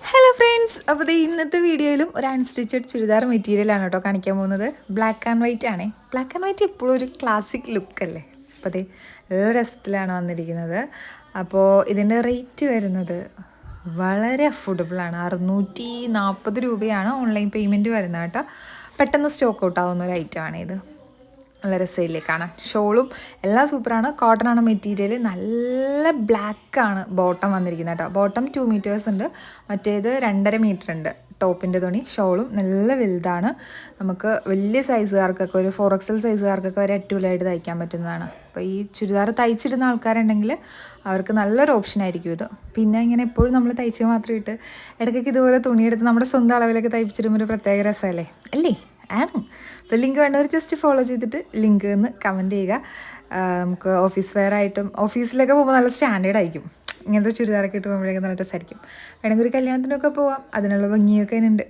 Hello friends, അപ്പോൾ ഇന്നത്തെ വീഡിയോയിലും ഒരു അൺസ്റ്റിച്ചഡ് ചുരിദാർ മെറ്റീരിയലാണ് കേട്ടോ കാണിക്കാൻ പോകുന്നത്. ബ്ലാക്ക് ആൻഡ് വൈറ്റ് ആണേ. ബ്ലാക്ക് ആൻഡ് വൈറ്റ് എപ്പോഴും ഒരു ക്ലാസിക് ലുക്കല്ലേ. അപ്പോൾ നല്ല രസത്തിലാണ് വന്നിരിക്കുന്നത്. അപ്പോൾ ഇതിൻ്റെ റേറ്റ് വരുന്നത് വളരെ അഫോർഡബിളാണ്. 640 രൂപയാണ് ഓൺലൈൻ പേയ്മെൻറ്റ് വരുന്നത് കേട്ടോ. പെട്ടെന്ന് സ്റ്റോക്ക് ഔട്ട് ആവുന്ന ഒരു ഐറ്റമാണ് ഇത്. നല്ല രസമില്ലേ കാണാൻ. ഷോളും എല്ലാം സൂപ്പറാണ്. കോട്ടൺ ആണ് മെറ്റീരിയൽ. നല്ല ബ്ലാക്കാണ് ബോട്ടം വന്നിരിക്കുന്നത് കേട്ടോ. ബോട്ടം 2 മീറ്റേഴ്സ് ഉണ്ട്, മറ്റേത് 2.5 മീറ്റർ ഉണ്ട് ടോപ്പിൻ്റെ തുണി. ഷോളും നല്ല വലുതാണ്. നമുക്ക് വലിയ സൈസുകാർക്കൊക്കെ ഒരു 4XL സൈസുകാർക്കൊക്കെ വരെ അടിപൊളിയായിട്ട് തയ്ക്കാൻ പറ്റുന്നതാണ്. അപ്പോൾ ഈ ചുരിദാർ തയ്ച്ചിടുന്ന ആൾക്കാരുണ്ടെങ്കിൽ അവർക്ക് നല്ലൊരു ഓപ്ഷൻ ആയിരിക്കും ഇത്. പിന്നെ ഇങ്ങനെ എപ്പോഴും നമ്മൾ തയ്ച്ച് മാത്രം ഇട്ട് ഇടയ്ക്കൊക്കെ ഇതുപോലെ തുണിയെടുത്ത് നമ്മുടെ സ്വന്തം അളവിലൊക്കെ തയ്പ്പിച്ചിടുമ്പോൾ ഒരു പ്രത്യേക രസമല്ലേ അല്ലേ. ആണ്. അപ്പോൾ ലിങ്ക് വേണ്ടവർ ജസ്റ്റ് ഫോളോ ചെയ്തിട്ട് ലിങ്ക് എന്ന് കമൻറ്റ് ചെയ്യുക. നമുക്ക് ഓഫീസ് വെയർ ആയിട്ടും ഓഫീസിലൊക്കെ പോകുമ്പോൾ നല്ല സ്റ്റാൻഡേർഡ് ആയിരിക്കും. ഇങ്ങനത്തെ ചുരിദാറൊക്കെ ഇട്ട് പോകുമ്പോഴേക്കും നല്ല രസമായിരിക്കും. വേണമെങ്കിൽ ഒരു കല്യാണത്തിനൊക്കെ പോവാം. അതിനുള്ള ഭംഗിയൊക്കെ അതിനുണ്ട്.